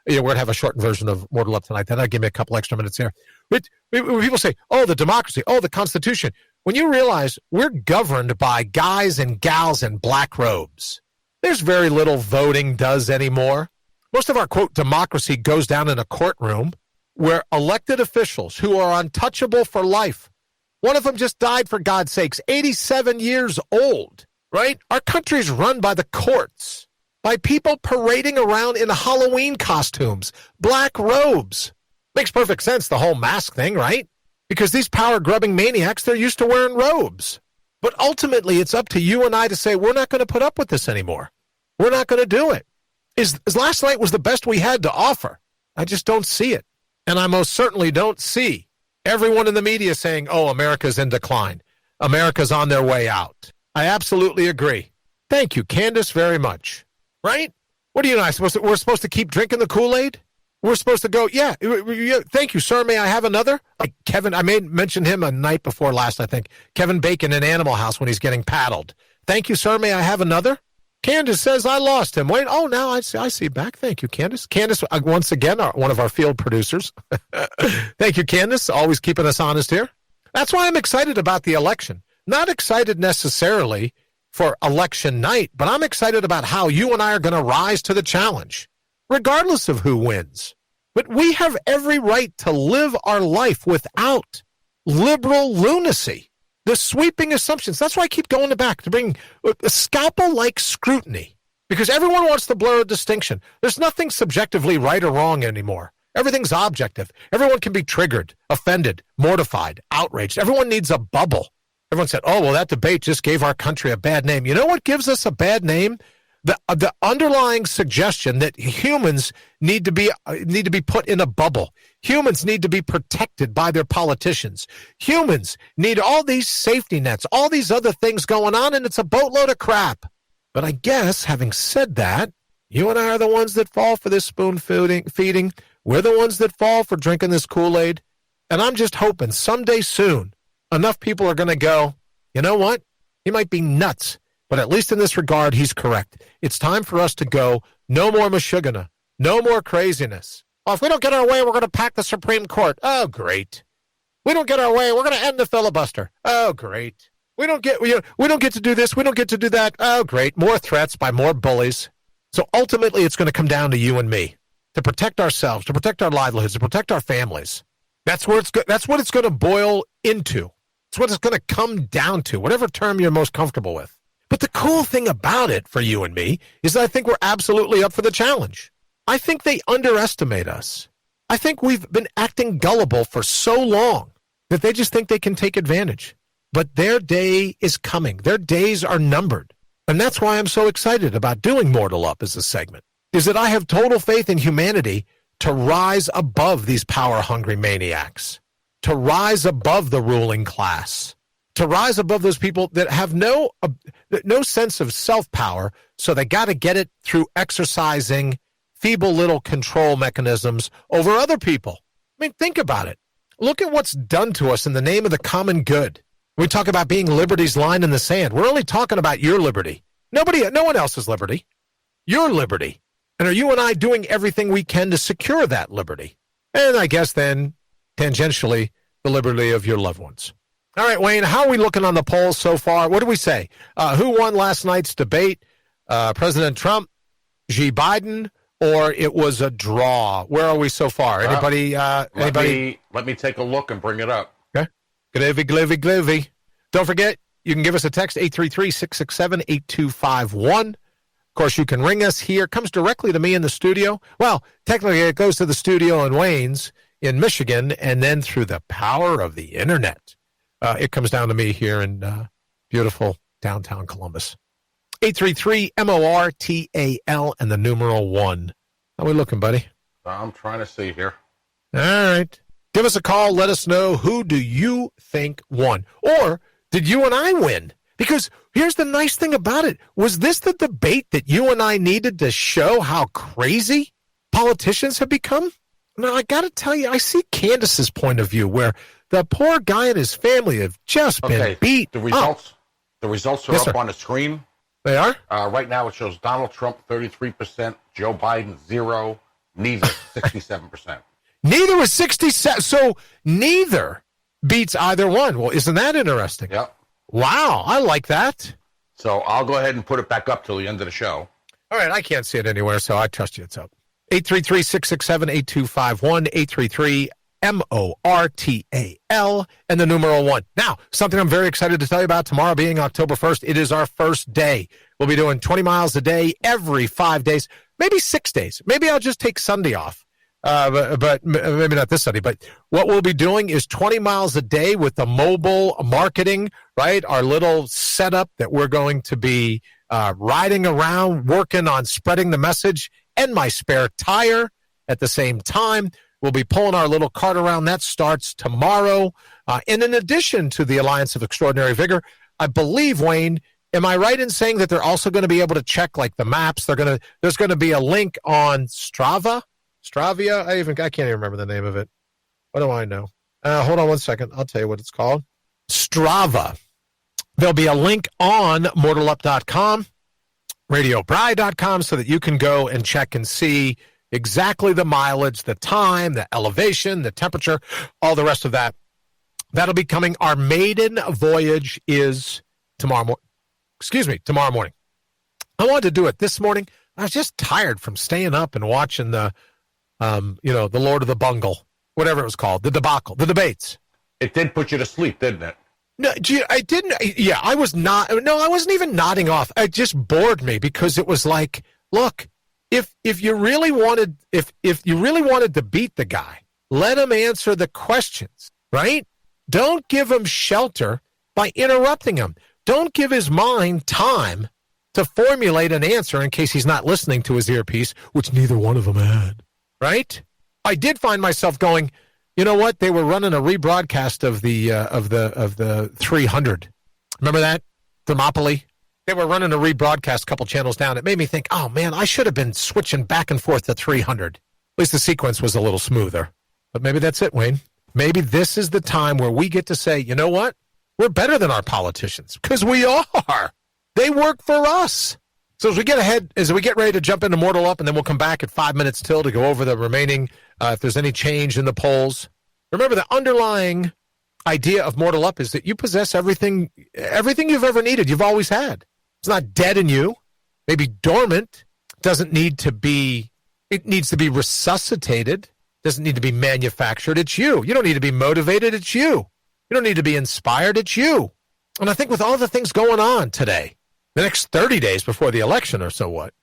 we're going to have a shortened version of Mortal Up tonight. Then I'll give me a couple extra minutes here. When people say, oh, the democracy, oh, the Constitution, when you realize we're governed by guys and gals in black robes, there's very little voting does anymore. Most of our, quote, democracy goes down in a courtroom where elected officials who are untouchable for life, one of them just died, for God's sakes, 87 years old, right? Our country's run by the courts, by people parading around in Halloween costumes, black robes. Makes perfect sense, the whole mask thing, right? Because these power-grubbing maniacs, they're used to wearing robes. But ultimately, it's up to you and I to say, we're not going to put up with this anymore. We're not going to do it. Is last night was the best we had to offer. I just don't see it. And I most certainly don't see everyone in the media saying, oh, America's in decline. America's on their way out. I absolutely agree. Thank you, Candace, very much. right? What are you and I supposed to? We're supposed to keep drinking the Kool-Aid? We're supposed to go, yeah, thank you, sir. May I have another? Like Kevin, I mentioned him a night before last, I think. Kevin Bacon in Animal House when he's getting paddled. Thank you, sir. May I have another? Candace says, I lost him. Wait, oh, now I see back. Thank you, Candace. Candace, once again, one of our field producers. Thank you, Candace, always keeping us honest here. That's why I'm excited about the election. Not excited necessarily for election night, but I'm excited about how you and I are going to rise to the challenge, regardless of who wins. But we have every right to live our life without liberal lunacy, the sweeping assumptions. That's why I keep going back to bring a scalpel-like scrutiny, because everyone wants to blur a distinction. There's nothing subjectively right or wrong anymore. Everything's objective. Everyone can be triggered, offended, mortified, outraged. Everyone needs a bubble. Everyone said, oh, well, that debate just gave our country a bad name. You know what gives us a bad name? The underlying suggestion that humans need to be put in a bubble. Humans need to be protected by their politicians. Humans need all these safety nets, all these other things going on, and it's a boatload of crap. But I guess, having said that, you and I are the ones that fall for this spoon feeding. We're the ones that fall for drinking this Kool-Aid. And I'm just hoping someday soon, enough people are going to go, you know what? He might be nuts, but at least in this regard, he's correct. It's time for us to go, no more Meshuggah, no more craziness. Oh, if we don't get our way, we're going to pack the Supreme Court. Oh, great. We don't get our way, we're going to end the filibuster. Oh, great. We don't get to do this, we don't get to do that. Oh, great. More threats by more bullies. So ultimately, it's going to come down to you and me, to protect ourselves, to protect our livelihoods, to protect our families. That's what it's going to boil into. It's what it's going to come down to, whatever term you're most comfortable with. But the cool thing about it for you and me is that I think we're absolutely up for the challenge. I think they underestimate us. I think we've been acting gullible for so long that they just think they can take advantage. But their day is coming. Their days are numbered. And that's why I'm so excited about doing Mortal Up as a segment, is that I have total faith in humanity to rise above these power-hungry maniacs, to rise above the ruling class, to rise above those people that have no sense of self-power, so they got to get it through exercising feeble little control mechanisms over other people. I mean, think about it. Look at what's done to us in the name of the common good. We talk about being liberty's line in the sand. We're only talking about your liberty. No one else's liberty. Your liberty. And are you and I doing everything we can to secure that liberty? And I guess then, tangentially, the liberty of your loved ones. All right, Wayne, how are we looking on the polls so far? What do we say? Who won last night's debate? President Trump, Joe Biden, or it was a draw? Where are we so far? Anybody? Let me take a look and bring it up. Okay. Glavy. Don't forget, you can give us a text, 833-667-8251. Of course, you can ring us here. It comes directly to me in the studio. Well, technically, it goes to the studio in Wayne's in Michigan, and then through the power of the internet, it comes down to me here in beautiful downtown Columbus. 833-MORTAL and the numeral 1. How we looking, buddy? I'm trying to see here. All right. Give us a call. Let us know, who do you think won? Or did you and I win? Because here's the nice thing about it. Was this the debate that you and I needed to show how crazy politicians have become? Now, I got to tell you, I see Candace's point of view, where the poor guy and his family have just been beat. The results are up on the screen. They are? Right now it shows Donald Trump 33%, Joe Biden 0%, neither 67%. Neither was 67. So neither beats either one. Well, isn't that interesting? Yep. Wow, I like that. So I'll go ahead and put it back up till the end of the show. All right, I can't see it anywhere, so I trust you. It's up. 833-667-8251, 833-MORTAL, and the numeral 1. Now, something I'm very excited to tell you about tomorrow being October 1st. It is our first day. We'll be doing 20 miles a day every 5 days, maybe 6 days. Maybe I'll just take Sunday off. But maybe not this Sunday. But what we'll be doing is 20 miles a day with the mobile marketing, right? Our little setup that we're going to be riding around, working on spreading the message, and my spare tire at the same time. We'll be pulling our little cart around. That starts tomorrow. And in addition to the Alliance of Extraordinary Vigor, I believe, Wayne, Am I right in saying that they're also going to be able to check like the maps? There's going to be a link on Stravia. I can't even remember the name of it. What do I know? Hold on one second. I'll tell you what it's called. Strava. There'll be a link on mortalup.com, radiobri.com, so that you can go and check and see exactly the mileage, the time, the elevation, the temperature, all the rest of that. That'll be coming. Our maiden voyage is tomorrow morning. I wanted to do it this morning. I was just tired from staying up and watching the Lord of the Bungle, whatever it was called, the debacle, the debates. It did put you to sleep, didn't it? No, I didn't. Yeah, I was not. No, I wasn't even nodding off. It just bored me because it was like, look, if you really wanted to beat the guy, let him answer the questions, right? Don't give him shelter by interrupting him. Don't give his mind time to formulate an answer in case he's not listening to his earpiece, which neither one of them had, right? I did find myself going, you know what? They were running a rebroadcast of the 300. Remember that? Thermopylae? They were running a rebroadcast a couple channels down. It made me think, oh, man, I should have been switching back and forth to 300. At least the sequence was a little smoother. But maybe that's it, Wayne. Maybe this is the time where we get to say, you know what? We're better than our politicians because we are. They work for us. So as we get ready to jump into Mortal Up, and then we'll come back at 5 minutes till to go over the remaining, if there's any change in the polls. Remember, the underlying idea of Mortal Up is that you possess everything you've ever needed, you've always had. It's not dead in you, maybe dormant, it needs to be resuscitated, doesn't need to be manufactured. It's you. You don't need to be motivated. It's you. You don't need to be inspired. It's you. And I think with all the things going on today, the next 30 days before the election or somewhat,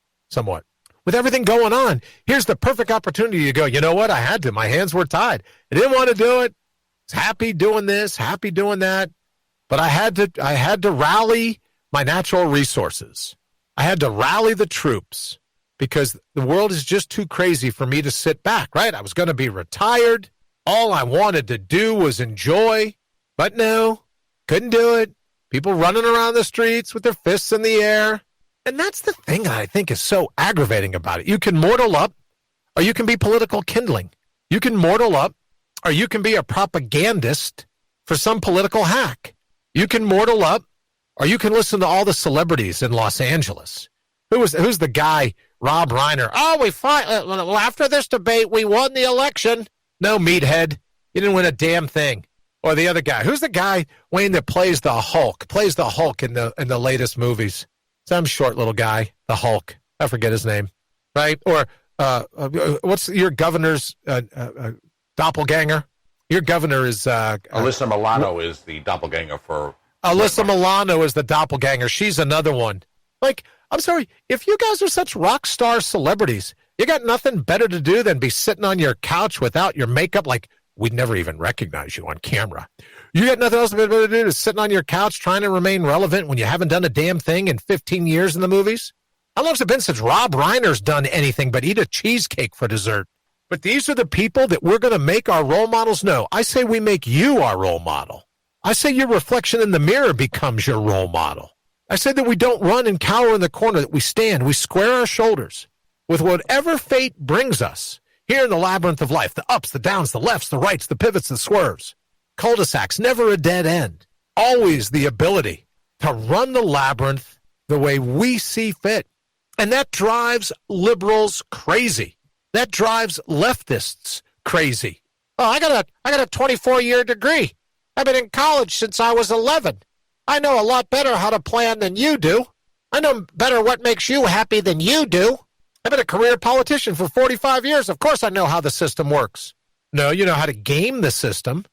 with everything going on, here's the perfect opportunity to go, you know what? I had to. My hands were tied. I didn't want to do it. I was happy doing this, happy doing that. But I had to rally my natural resources. I had to rally the troops because the world is just too crazy for me to sit back, right? I was going to be retired. All I wanted to do was enjoy. But no, couldn't do it. People running around the streets with their fists in the air. And that's the thing that I think is so aggravating about it. You can mortal up, or you can be political kindling. You can mortal up, or you can be a propagandist for some political hack. You can mortal up, or you can listen to all the celebrities in Los Angeles. Who's the guy, Rob Reiner? Oh, we fought. Well, after this debate, we won the election. No, meathead. You didn't win a damn thing. Or the other guy. Who's the guy, Wayne, that plays the Hulk in the latest movies? Some short little guy, the Hulk. I forget his name, right? Or what's your governor's doppelganger? Your governor is... Alyssa Milano is the doppelganger for... Alyssa Milano is the doppelganger. She's another one. Like, I'm sorry, if you guys are such rock star celebrities, you got nothing better to do than be sitting on your couch without your makeup, like... We'd never even recognize you on camera. You got nothing else to do than sitting on your couch trying to remain relevant when you haven't done a damn thing in 15 years in the movies? How long's it been since Rob Reiner's done anything but eat a cheesecake for dessert? But these are the people that we're going to make our role models? No, I say we make you our role model. I say your reflection in the mirror becomes your role model. I say that we don't run and cower in the corner, that we stand, we square our shoulders with whatever fate brings us. Here in the labyrinth of life, the ups, the downs, the lefts, the rights, the pivots, the swerves, cul-de-sacs, never a dead end. Always the ability to run the labyrinth the way we see fit. And that drives liberals crazy. That drives leftists crazy. Oh, I got a 24-year degree. I've been in college since I was 11. I know a lot better how to plan than you do. I know better what makes you happy than you do. I've been a career politician for 45 years. Of course I know how the system works. No, you know how to game the system.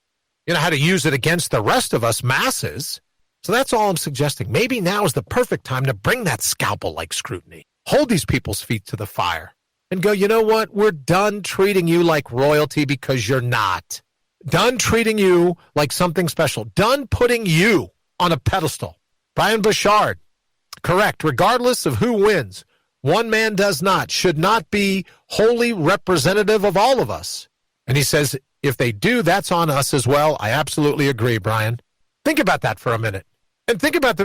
You know how to use it against the rest of us masses. So that's all I'm suggesting. Maybe now is the perfect time to bring that scalpel-like scrutiny. Hold these people's feet to the fire and go, you know what? We're done treating you like royalty because you're not. Done treating you like something special. Done putting you on a pedestal. Brian Bouchard, correct. Regardless of who wins, one man does not, should not be wholly representative of all of us. And he says, if they do, that's on us as well. I absolutely agree, Brian. Think about that for a minute. And think about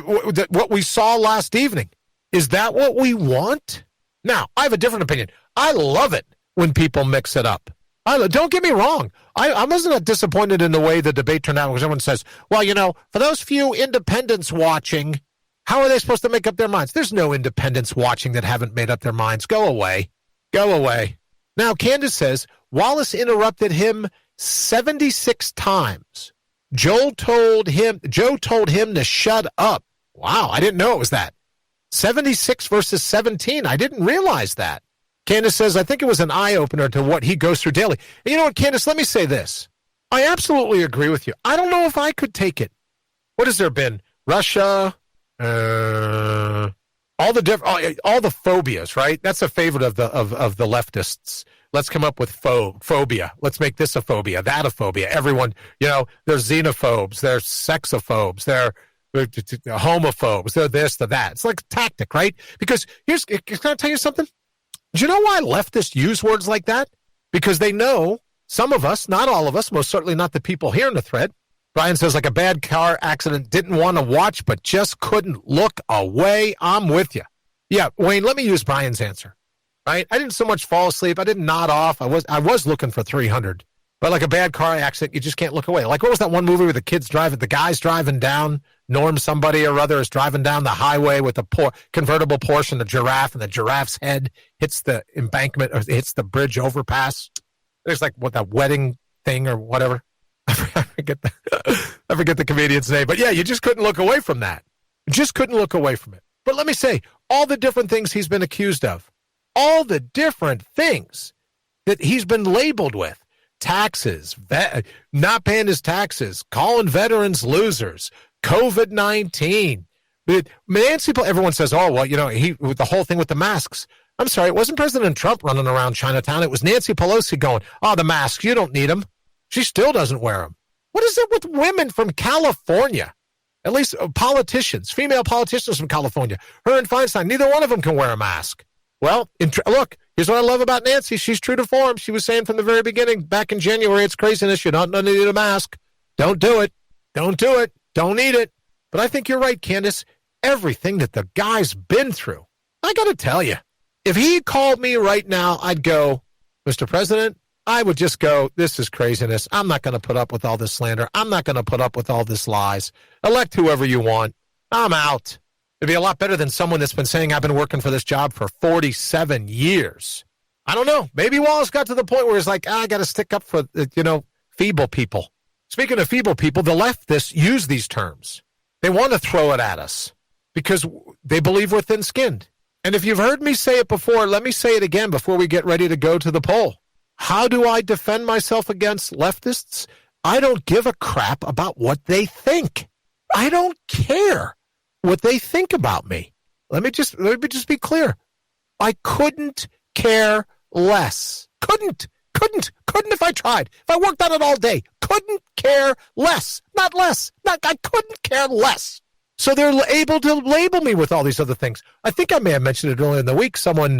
what we saw last evening. Is that what we want? Now, I have a different opinion. I love it when people mix it up. Don't get me wrong. I wasn't disappointed in the way the debate turned out because everyone says, well, for those few independents watching, how are they supposed to make up their minds? There's no independents watching that haven't made up their minds. Go away. Go away. Now, Candace says, Wallace interrupted him 76 times. Joe told him to shut up. Wow, I didn't know it was that. 76 versus 17. I didn't realize that. Candace says, I think it was an eye-opener to what he goes through daily. And you know what, Candace, let me say this. I absolutely agree with you. I don't know if I could take it. What has there been? Russia, all the phobias, right? That's a favorite of the leftists. Let's come up with phobia. Let's make this a phobia, that a phobia. Everyone, there's xenophobes, there's sexophobes, they're homophobes, they're this, they're that. It's like a tactic, right? Because can I tell you something? Do you know why leftists use words like that? Because they know some of us, not all of us, most certainly not the people here in the thread. Brian says, like a bad car accident, didn't want to watch, but just couldn't look away. I'm with you. Yeah, Wayne, let me use Brian's answer, right? I didn't so much fall asleep. I didn't nod off. I was looking for 300. But like a bad car accident, you just can't look away. Like, what was that one movie where the guy's driving down, Norm somebody or other is driving down the highway with a convertible Porsche and the giraffe, and the giraffe's head hits the embankment, or hits the bridge overpass. There's like that wedding thing or whatever. I forget the comedian's name. But yeah, you just couldn't look away from that. Just couldn't look away from it. But let me say, all the different things he's been accused of, all the different things that he's been labeled with, taxes, not paying his taxes, calling veterans losers, COVID-19. Nancy, everyone says, the whole thing with the masks. I'm sorry, it wasn't President Trump running around Chinatown. It was Nancy Pelosi going, the masks, you don't need them. She still doesn't wear them. What is it with women from California? At least politicians, female politicians from California. Her and Feinstein, neither one of them can wear a mask. Well, look, here's what I love about Nancy. She's true to form. She was saying from the very beginning, back in January, it's craziness. You don't need a mask. Don't do it. Don't do it. Don't need it. But I think you're right, Candace. Everything that the guy's been through, I got to tell you, if he called me right now, I'd go, Mr. President, I would just go, this is craziness. I'm not going to put up with all this slander. I'm not going to put up with all this lies. Elect whoever you want. I'm out. It'd be a lot better than someone that's been saying, I've been working for this job for 47 years. I don't know. Maybe Wallace got to the point where he's like, I got to stick up for, feeble people. Speaking of feeble people, the leftists use these terms. They want to throw it at us because they believe we're thin-skinned. And if you've heard me say it before, let me say it again before we get ready to go to the poll. How do I defend myself against leftists? I don't give a crap about what they think. I don't care what they think about me. Let me just be clear. I couldn't care less. Couldn't if I tried. If I worked on it all day, couldn't care less. Not less. I couldn't care less. So they're able to label me with all these other things. I think I may have mentioned it earlier in the week. Someone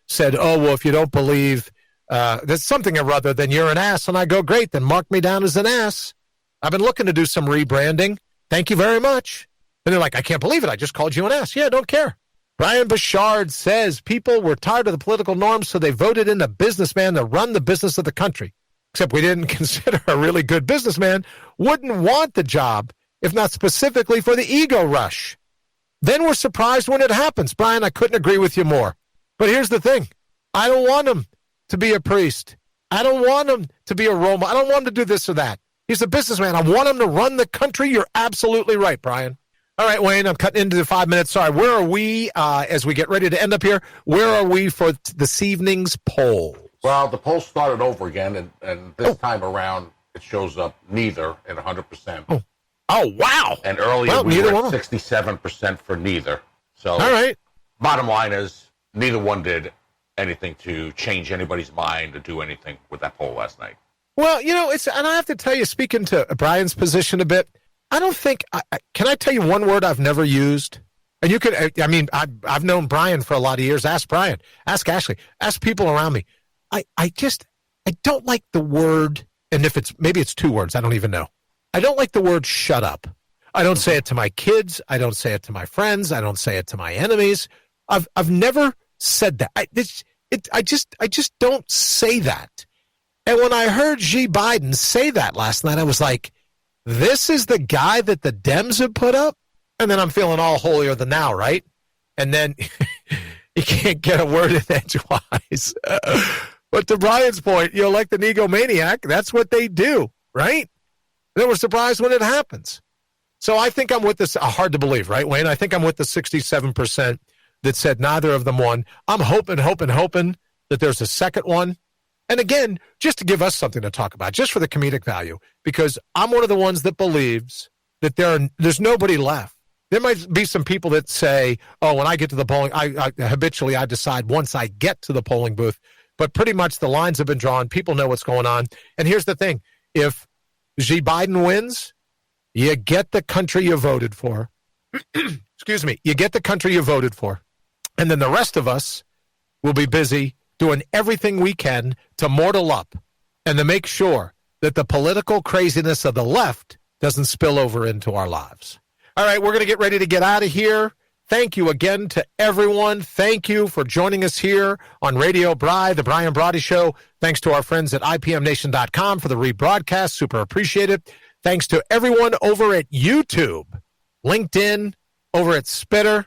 said, if you don't believe there's something or other, then you're an ass. And I go, great, then mark me down as an ass. I've been looking to do some rebranding. Thank you very much. And they're like, I can't believe it. I just called you an ass. Yeah, don't care. Brian Bouchard says people were tired of the political norms, so they voted in a businessman to run the business of the country. Except we didn't consider a really good businessman wouldn't want the job, if not specifically for the ego rush. Then we're surprised when it happens. Brian, I couldn't agree with you more. But here's the thing. I don't want him to be a priest. I don't want him to be a Roma. I don't want him to do this or that. He's a businessman. I want him to run the country. You're absolutely right, Brian. All right, Wayne, I'm cutting into the 5 minutes. Sorry, where are we as we get ready to end up here? Where are we for this evening's poll? Well, the poll started over again, and this time around, it shows up neither at 100%. Oh, wow. And earlier we were at 67% for neither. So, all right. Bottom line is, neither one did anything to change anybody's mind or do anything with that poll last night. Well, and I have to tell you, speaking to Brian's position a bit, I don't think, can I tell you one word I've never used? And you could, I've known Brian for a lot of years. Ask Brian, ask Ashley, ask people around me. I don't like the word, and maybe it's two words, I don't even know. I don't like the word shut up. I don't say it to my kids. I don't say it to my friends. I don't say it to my enemies. I've never said that. I just don't say that. And when I heard G. Biden say that last night, I was like, this is the guy that the Dems have put up? And then I'm feeling all holier than thou, right? And then you can't get a word in edgewise. But to Brian's point, you elect an egomaniac. That's what they do, right? They were surprised when it happens. So I think I'm with this. Hard to believe, right, Wayne? I think I'm with the 67% that said neither of them won. I'm hoping that there's a second one. And again, just to give us something to talk about, just for the comedic value, because I'm one of the ones that believes that there's nobody left. There might be some people that say, oh, when I get to the polling, I habitually decide once I get to the polling booth. But pretty much the lines have been drawn. People know what's going on. And here's the thing. If G. Biden wins, you get the country you voted for. Excuse me. You get the country you voted for. And then the rest of us will be busy doing everything we can to mortal up and to make sure that the political craziness of the left doesn't spill over into our lives. All right, we're going to get ready to get out of here. Thank you again to everyone. Thank you for joining us here on Radio Bry, the Brian Brawdy Show. Thanks to our friends at IPMNation.com for the rebroadcast. Super appreciate it. Thanks to everyone over at YouTube, LinkedIn, over at Spitter.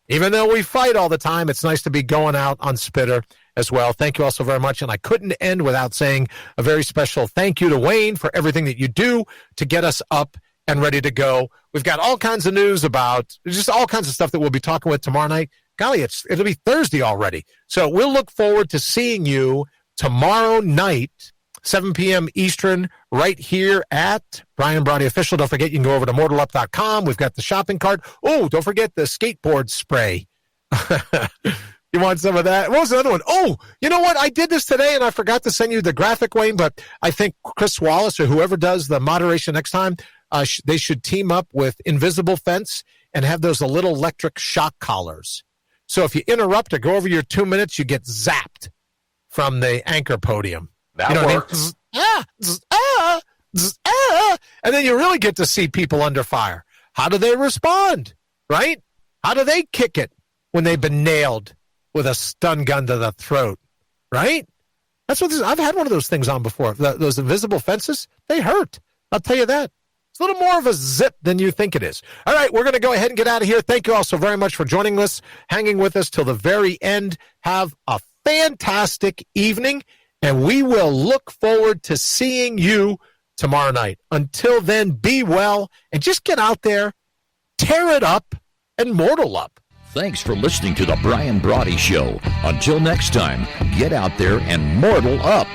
Even though we fight all the time, it's nice to be going out on Spitter as well. Thank you all so very much. And I couldn't end without saying a very special thank you to Wayne for everything that you do to get us up and ready to go. We've got all kinds of news about just all kinds of stuff that we'll be talking with tomorrow night. Golly, it'll be Thursday already. So we'll look forward to seeing you tomorrow night, 7 p.m. Eastern, right here at Brian Brawdy Official. Don't forget, you can go over to mortalup.com. We've got the shopping cart. Oh, don't forget the skateboard spray. You want some of that? What was the other one? Oh, you know what? I did this today, and I forgot to send you the graphic, Wayne, but I think Chris Wallace or whoever does the moderation next time, they should team up with Invisible Fence and have those little electric shock collars. So if you interrupt or go over your 2 minutes, you get zapped from the anchor podium. That works. And then you really get to see people under fire. How do they respond, right? How do they kick it when they've been nailed with a stun gun to the throat, right? That's what I've had one of those things on before. Those invisible fences, they hurt. I'll tell you that. It's a little more of a zip than you think it is. All right, we're going to go ahead and get out of here. Thank you all so very much for joining us, hanging with us till the very end. Have a fantastic evening, and we will look forward to seeing you tomorrow night. Until then, be well, and just get out there, tear it up, and mortal up. Thanks for listening to the Brian Brawdy Show. Until next time, get out there and mortal up.